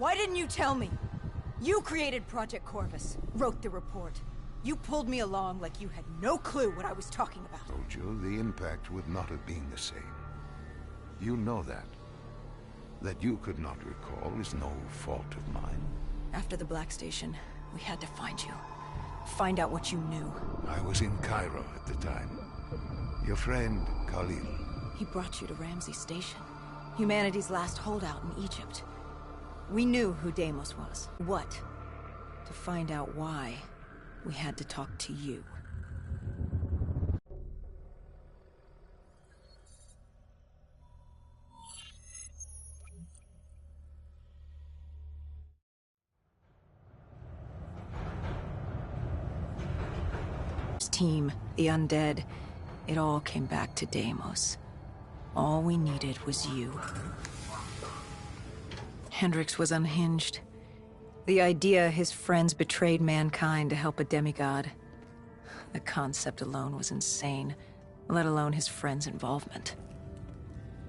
Why didn't you tell me? You created Project Corvus, wrote the report. You pulled me along like you had no clue what I was talking about. Told you the impact would not have been the same. You know that. That you could not recall is no fault of mine. After the Black Station, we had to find you. Find out what you knew. I was in Cairo at the time. Your friend, Khalil. He brought you to Ramsey Station. Humanity's last holdout in Egypt. We knew who Deimos was. What? To find out why, we had to talk to you. Team, the undead, it all came back to Deimos. All we needed was you. Hendricks was unhinged. The idea his friends betrayed mankind to help a demigod. The concept alone was insane, let alone his friends' involvement.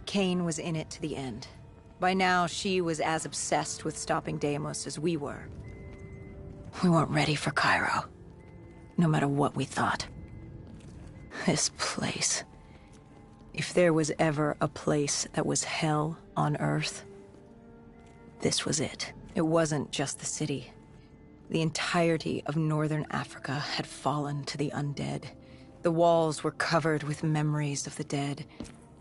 Kane was in it to the end. By now, she was as obsessed with stopping Deimos as we were. We weren't ready for Cairo. No matter what we thought. This place. If there was ever a place that was hell on Earth, this was it. It wasn't just the city. The entirety of northern Africa had fallen to the undead. The walls were covered with memories of the dead,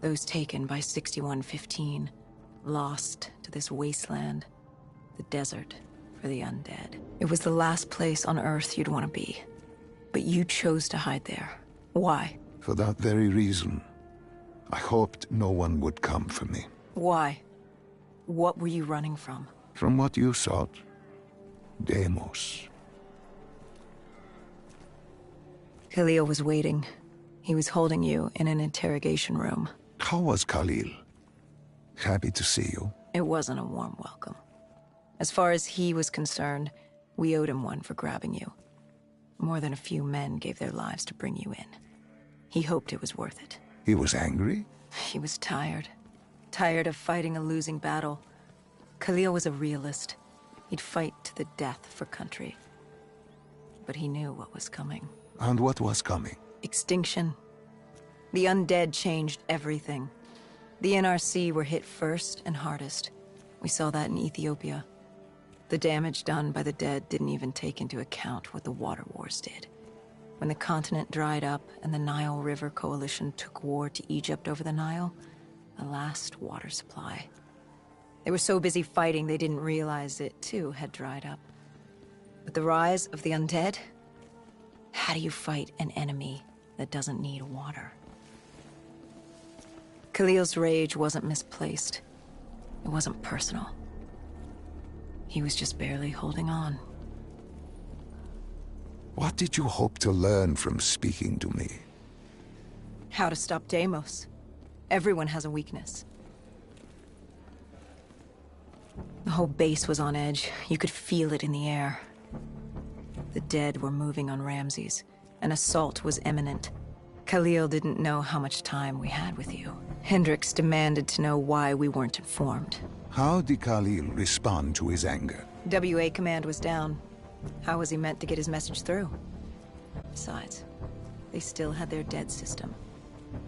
those taken by 6115, lost to this wasteland, the desert for the undead. It was the last place on Earth you'd want to be. But you chose to hide there. Why? For that very reason. I hoped no one would come for me. Why? What were you running from? From what you sought. Deimos. Khalil was waiting. He was holding you in an interrogation room. How was Khalil? Happy to see you. It wasn't a warm welcome. As far as he was concerned, we owed him one for grabbing you. More than a few men gave their lives to bring you in. He hoped it was worth it. He was angry? He was tired. Tired of fighting a losing battle. Khalil was a realist. He'd fight to the death for country. But he knew what was coming. And what was coming? Extinction. The undead changed everything. The NRC were hit first and hardest. We saw that in Ethiopia. The damage done by the dead didn't even take into account what the water wars did. When the continent dried up and the Nile River Coalition took war to Egypt over the Nile, the last water supply. They were so busy fighting they didn't realize it too had dried up. But the rise of the undead? How do you fight an enemy that doesn't need water? Khalil's rage wasn't misplaced. It wasn't personal. He was just barely holding on. What did you hope to learn from speaking to me? How to stop Deimos. Everyone has a weakness. The whole base was on edge. You could feel it in the air. The dead were moving on Ramses. An assault was imminent. Khalil didn't know how much time we had with you. Hendricks demanded to know why we weren't informed. How did Khalil respond to his anger? WA command was down. How was he meant to get his message through? Besides, they still had their dead system.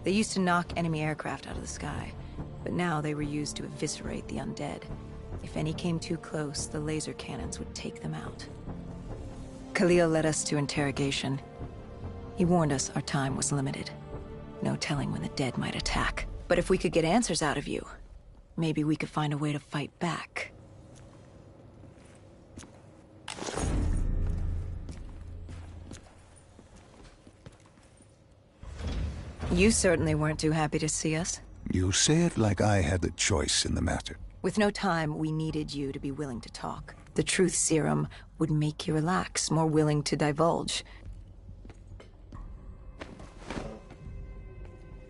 They used to knock enemy aircraft out of the sky, but now they were used to eviscerate the undead. If any came too close, the laser cannons would take them out. Khalil led us to interrogation. He warned us our time was limited. No telling when the dead might attack. But if we could get answers out of you, maybe we could find a way to fight back. You certainly weren't too happy to see us. You say it like I had a choice in the matter. With no time, we needed you to be willing to talk. The truth serum would make you relax, more willing to divulge.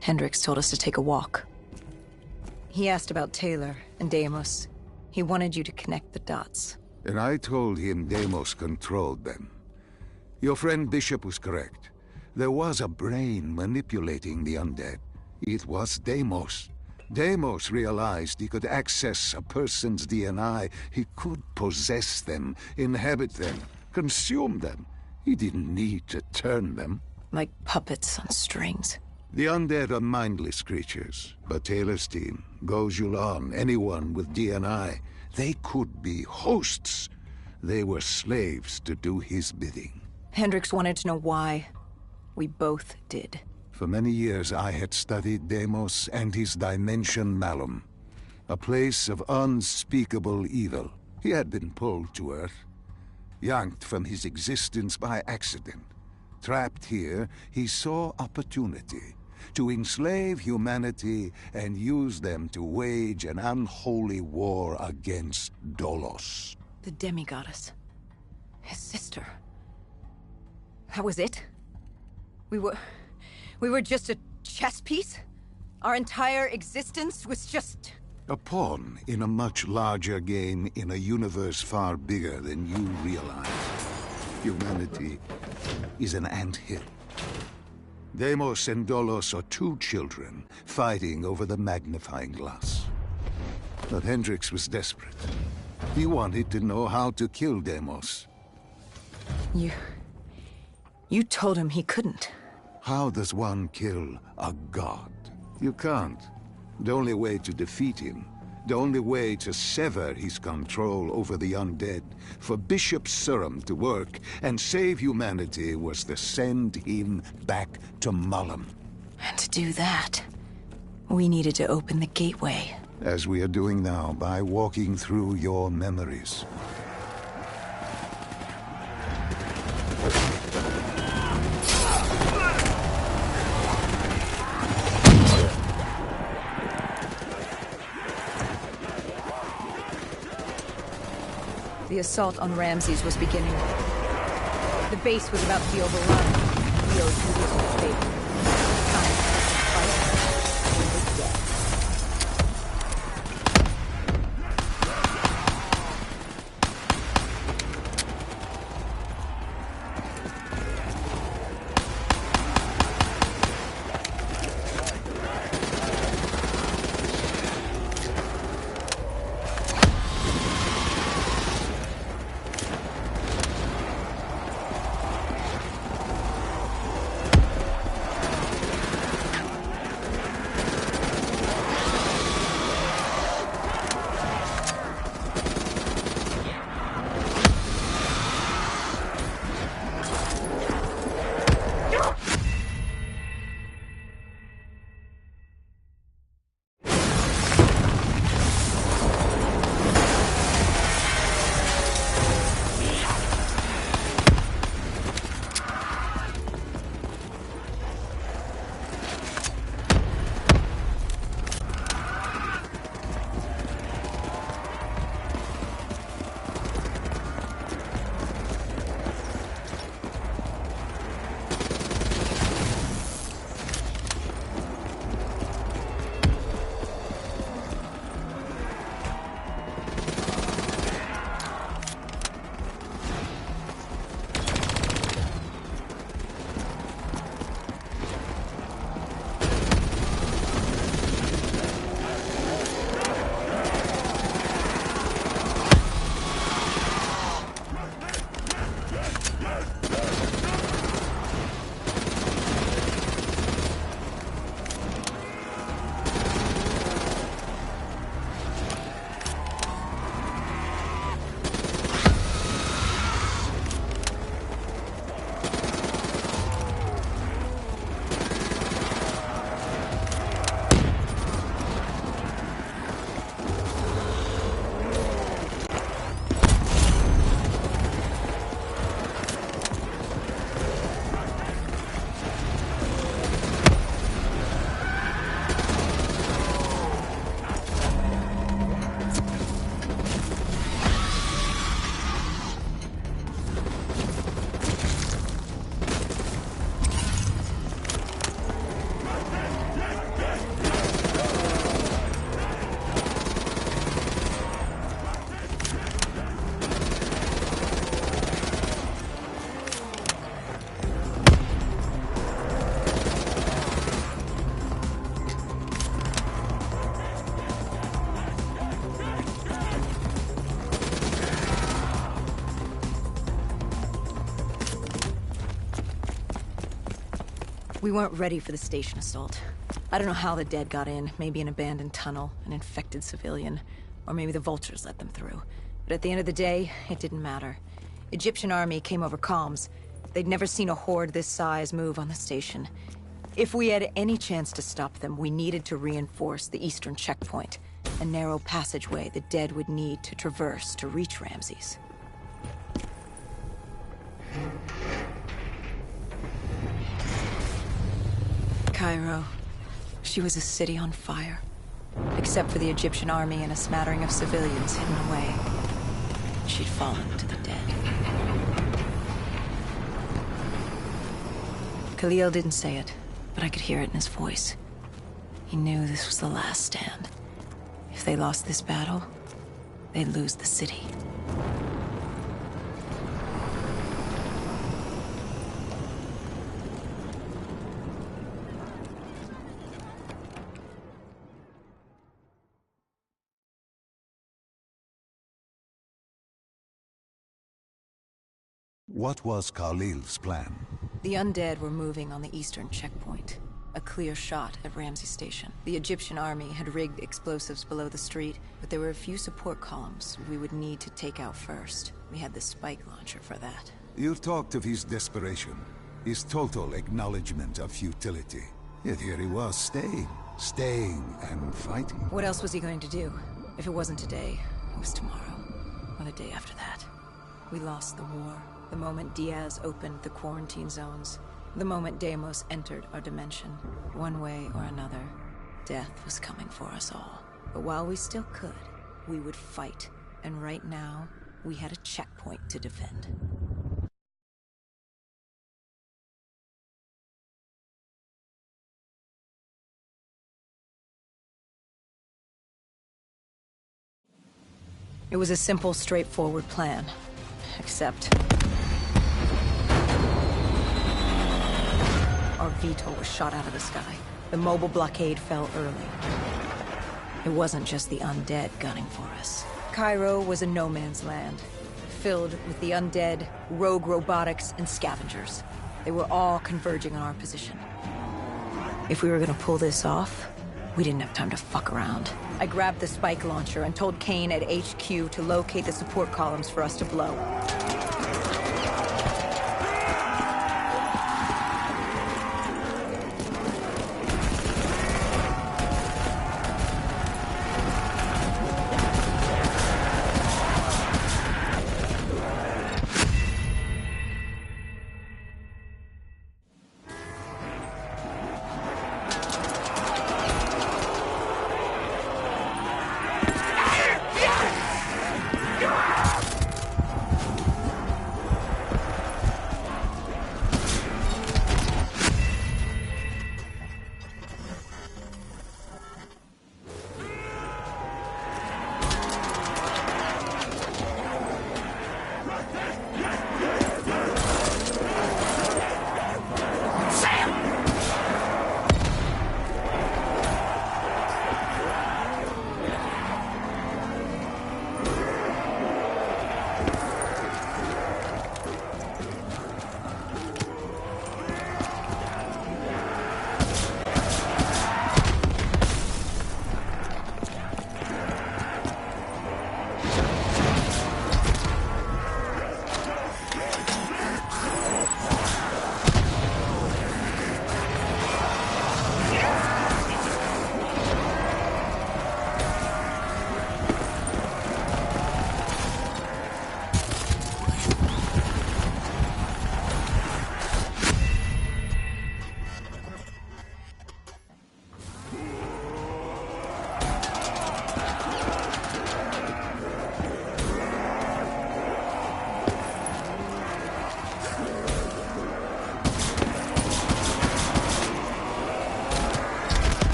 Hendricks told us to take a walk. He asked about Taylor and Deimos. He wanted you to connect the dots. And I told him Deimos controlled them. Your friend Bishop was correct. There was a brain manipulating the undead. It was Deimos. Deimos realized he could access a person's DNA. He could possess them, inhabit them, consume them. He didn't need to turn them. Like puppets on strings. The undead are mindless creatures, but Taylor's team, Gojulan, anyone with DNI, they could be hosts. They were slaves to do his bidding. Hendricks wanted to know why. We both did. For many years I had studied Deimos and his dimension Malum, a place of unspeakable evil. He had been pulled to Earth, yanked from his existence by accident. Trapped here, he saw opportunity to enslave humanity and use them to wage an unholy war against Dolos. The demigoddess. His sister. That was it? We were just a chess piece? Our entire existence was just... A pawn in a much larger game in a universe far bigger than you realize. Humanity is an anthill. Deimos and Dolos are two children fighting over the magnifying glass. But Hendricks was desperate. He wanted to know how to kill Deimos. You told him he couldn't. How does one kill a god? You can't. The only way to defeat him, the only way to sever his control over the undead, for Bishop Surum to work and save humanity, was to send him back to Malum. And to do that, we needed to open the gateway. As we are doing now, by walking through your memories. The assault on Ramses was beginning. The base was about to be overrun. We owed duty to the faith. Time to fight. We were dead. We weren't ready for the station assault. I don't know how the dead got in. Maybe an abandoned tunnel, an infected civilian, or maybe the vultures let them through. But at the end of the day, it didn't matter. Egyptian army came over comms. They'd never seen a horde this size move on the station. If we had any chance to stop them, we needed to reinforce the eastern checkpoint, a narrow passageway the dead would need to traverse to reach Ramses. Cairo. She was a city on fire. Except for the Egyptian army and a smattering of civilians hidden away. She'd fallen to the dead. Khalil didn't say it, but I could hear it in his voice. He knew this was the last stand. If they lost this battle, they'd lose the city. What was Khalil's plan? The undead were moving on the eastern checkpoint. A clear shot at Ramsey Station. The Egyptian army had rigged explosives below the street, but there were a few support columns we would need to take out first. We had the spike launcher for that. You talked of his desperation, his total acknowledgement of futility. Yet here he was, staying and fighting. What else was he going to do? If it wasn't today, it was tomorrow. Or the day after that. We lost the war. The moment Diaz opened the quarantine zones. The moment Deimos entered our dimension. One way or another, death was coming for us all. But while we still could, we would fight. And right now, we had a checkpoint to defend. It was a simple, straightforward plan. Except... our VTOL was shot out of the sky. The mobile blockade fell early. It wasn't just the undead gunning for us. Cairo was a no-man's land, filled with the undead, rogue robotics, and scavengers. They were all converging on our position. If we were gonna pull this off, we didn't have time to fuck around. I grabbed the spike launcher and told Kane at HQ to locate the support columns for us to blow.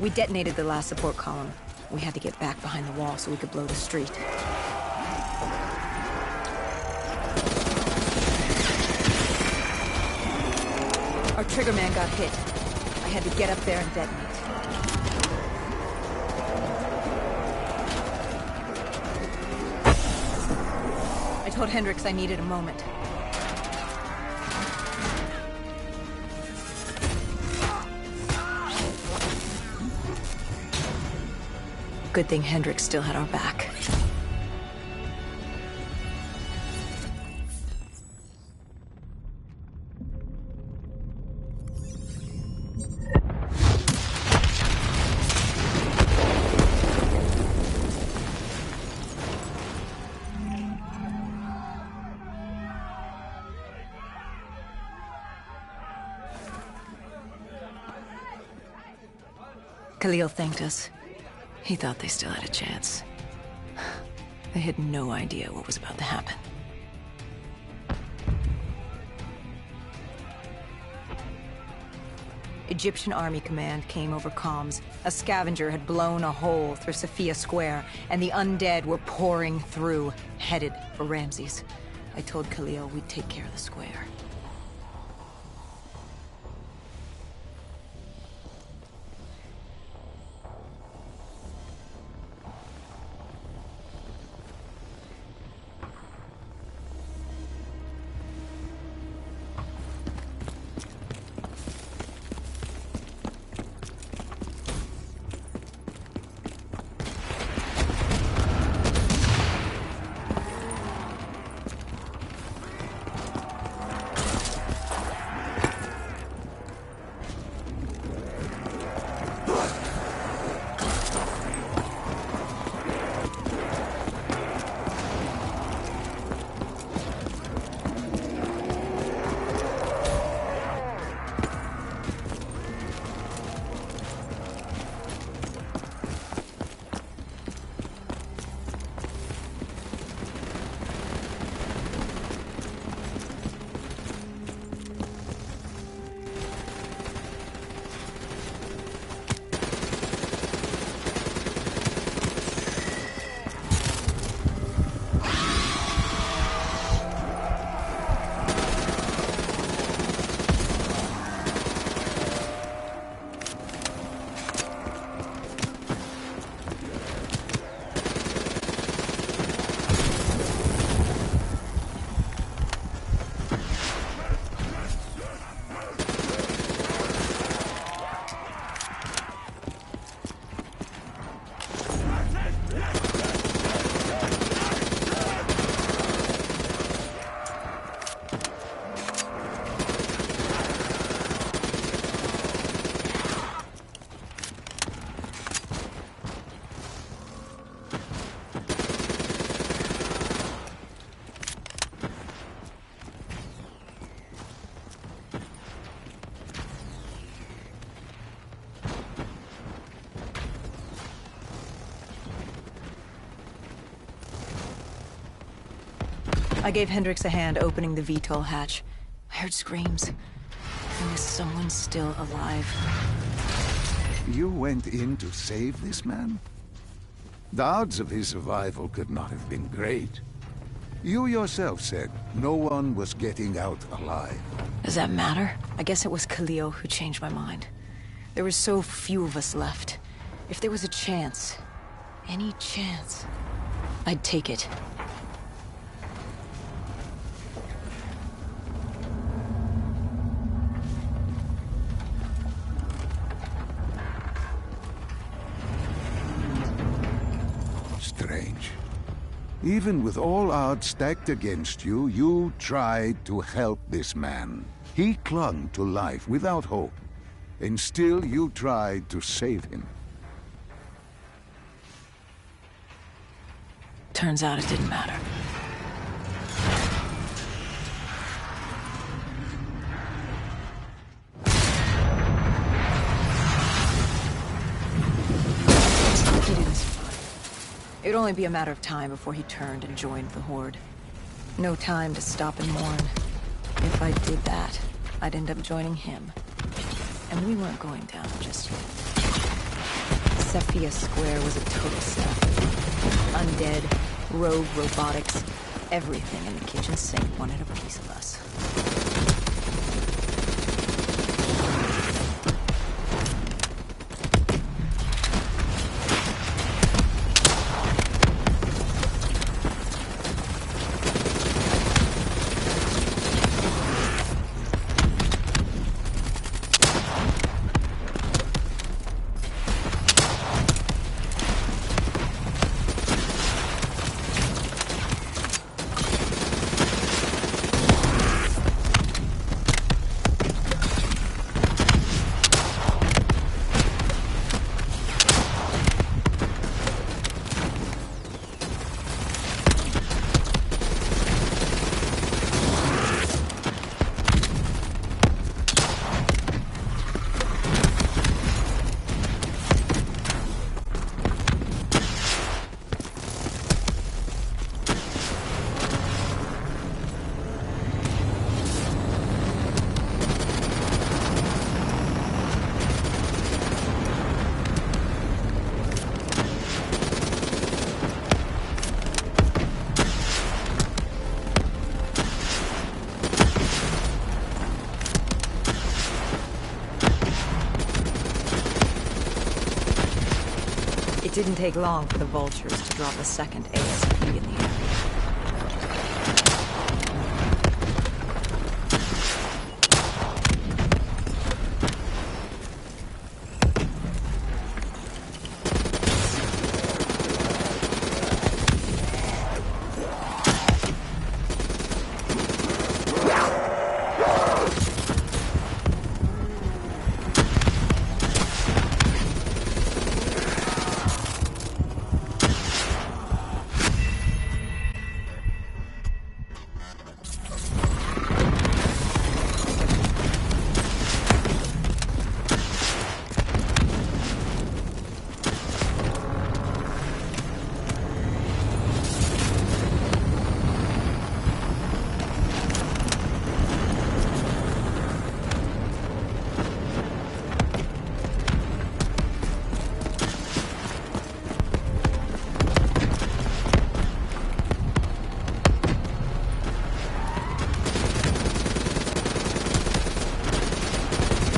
We detonated the last support column. We had to get back behind the wall so we could blow the street. Our triggerman got hit. I had to get up there and detonate. I told Hendricks I needed a moment. Good thing Hendricks still had our back. Khalil thanked us. He thought they still had a chance. They had no idea what was about to happen. Egyptian Army Command came over comms. A scavenger had blown a hole through Sophia Square, and the undead were pouring through, headed for Ramses. I told Khalil we'd take care of the square. I gave Hendricks a hand opening the VTOL hatch. I heard screams. There was someone still alive. You went in to save this man? The odds of his survival could not have been great. You yourself said no one was getting out alive. Does that matter? I guess it was Khalil who changed my mind. There were so few of us left. If there was a chance, any chance, I'd take it. strange. Even with all odds stacked against you, you tried to help this man. He clung to life without hope, and still you tried to save him. Turns out it didn't matter. He didn't survive. It'd only be a matter of time before he turned and joined the Horde. No time to stop and mourn. If I did that, I'd end up joining him. And we weren't going down just yet. Cephia Square was a total snafu. Undead, rogue robotics, everything in the kitchen sink wanted a piece of us. It didn't take long for the Vultures to drop a second ASP in the area.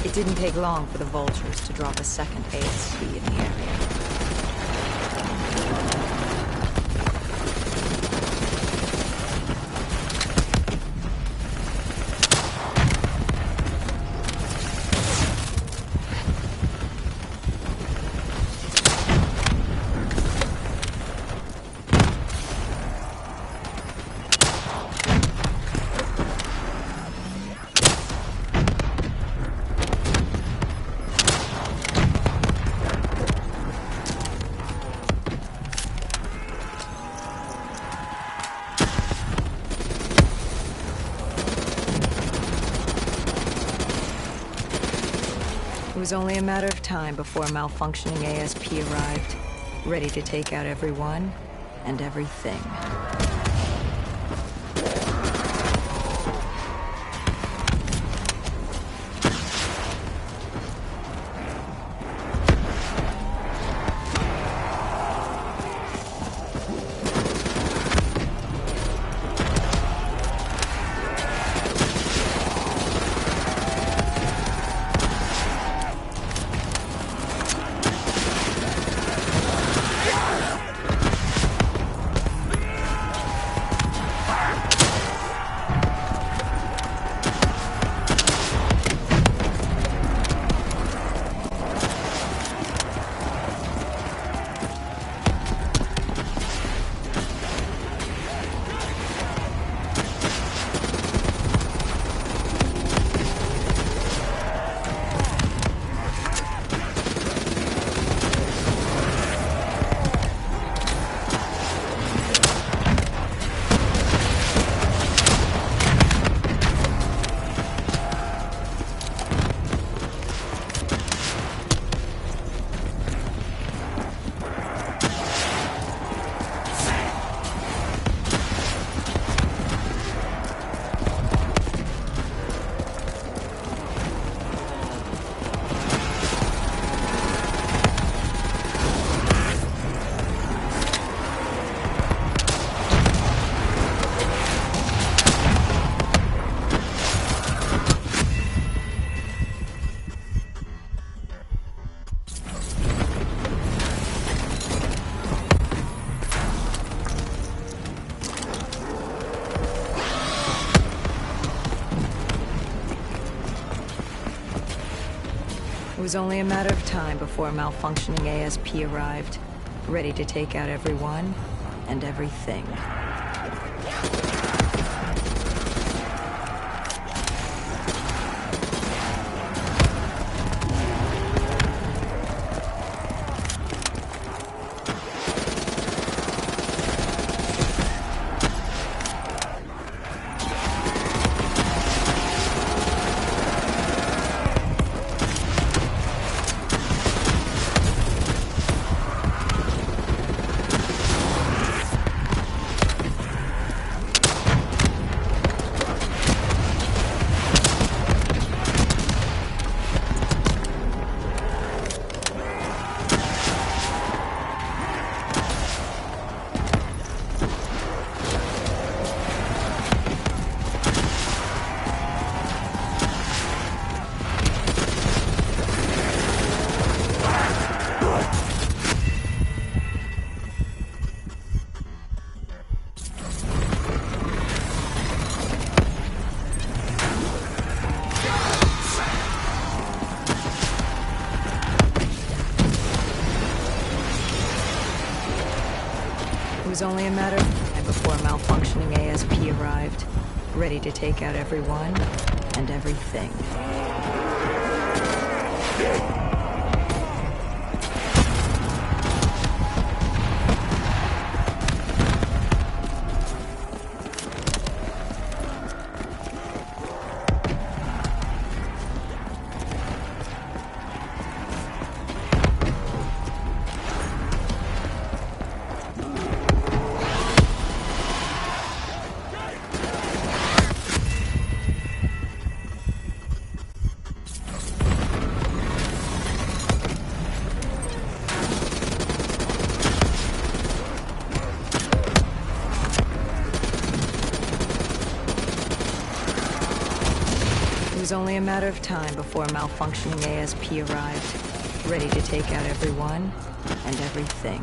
It didn't take long for the Vultures to drop a second ASP in the area. It was only a matter of time before a malfunctioning ASP arrived, ready to take out everyone and everything. was only a matter of time before a malfunctioning ASP arrived, ready to take out everyone and everything. It was only a matter of time before a malfunctioning ASP arrived, ready to take out everyone and everything. It was only a matter of time before a malfunctioning ASP arrived, ready to take out everyone and everything.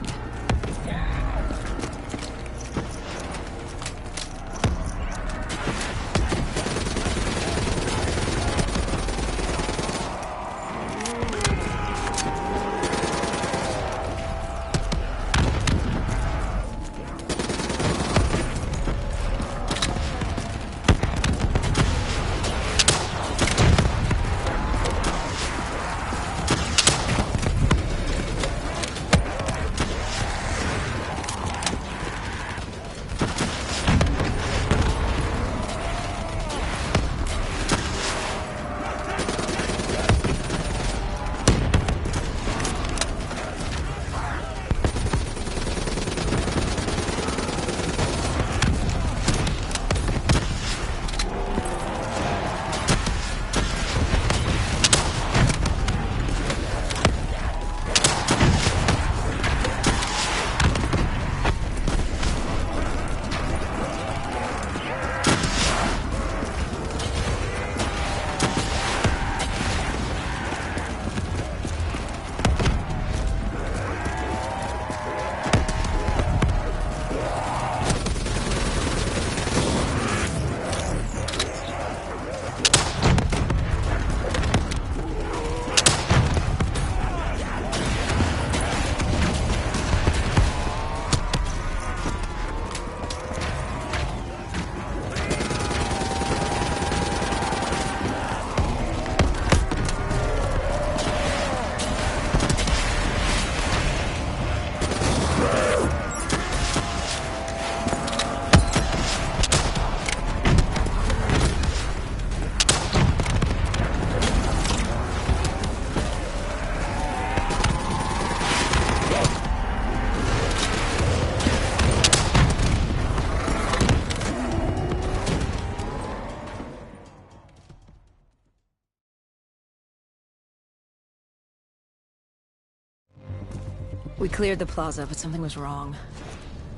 We cleared the plaza, but something was wrong.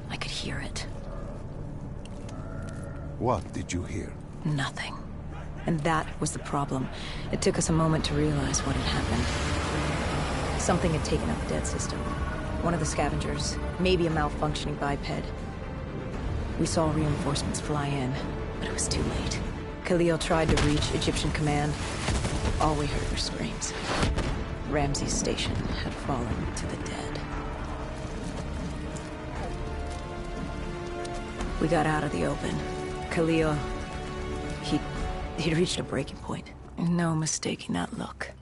I could hear it. What did you hear? Nothing. And that was the problem. It took us a moment to realize what had happened. Something had taken out the dead system. One of the scavengers, maybe a malfunctioning biped. We saw reinforcements fly in, but it was too late. Khalil tried to reach Egyptian command. All we heard were screams. Ramsey's station had fallen to the dead. We got out of the open. Khalil, he'd reached a breaking point. No mistaking that look.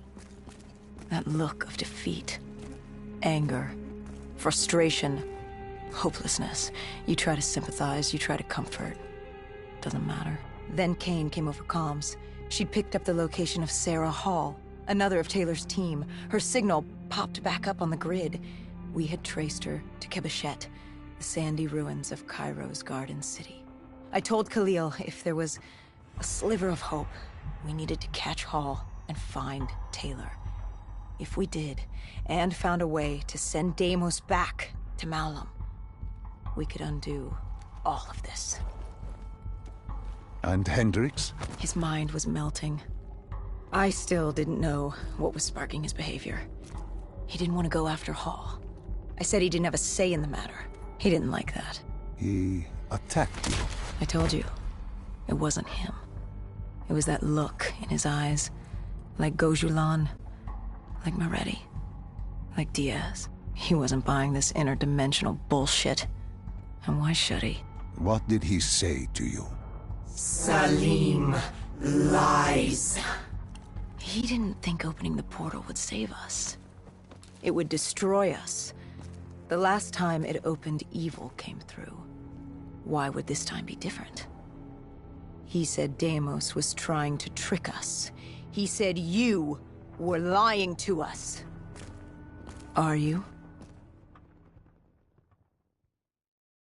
That look of defeat, anger, frustration, hopelessness. You try to sympathize, you try to comfort. Doesn't matter. Then Kane came over comms. She'd picked up the location of Sarah Hall, another of Taylor's team. Her signal popped back up on the grid. We had traced her to Kebeshet, the sandy ruins of Cairo's Garden City. I told Khalil if there was a sliver of hope, we needed to catch Hall and find Taylor. If we did, and found a way to send Deimos back to Malum, we could undo all of this. And Hendricks? His mind was melting. I still didn't know what was sparking his behavior. He didn't want to go after Hall. I said he didn't have a say in the matter. He didn't like that. He attacked you. I told you, it wasn't him. It was that look in his eyes. Like Gojulan, like Moretti, like Diaz. He wasn't buying this interdimensional bullshit. And why should he? What did he say to you? Salim lies. He didn't think opening the portal would save us. It would destroy us. The last time it opened, evil came through. Why would this time be different? He said Deimos was trying to trick us. He said you were lying to us. Are you?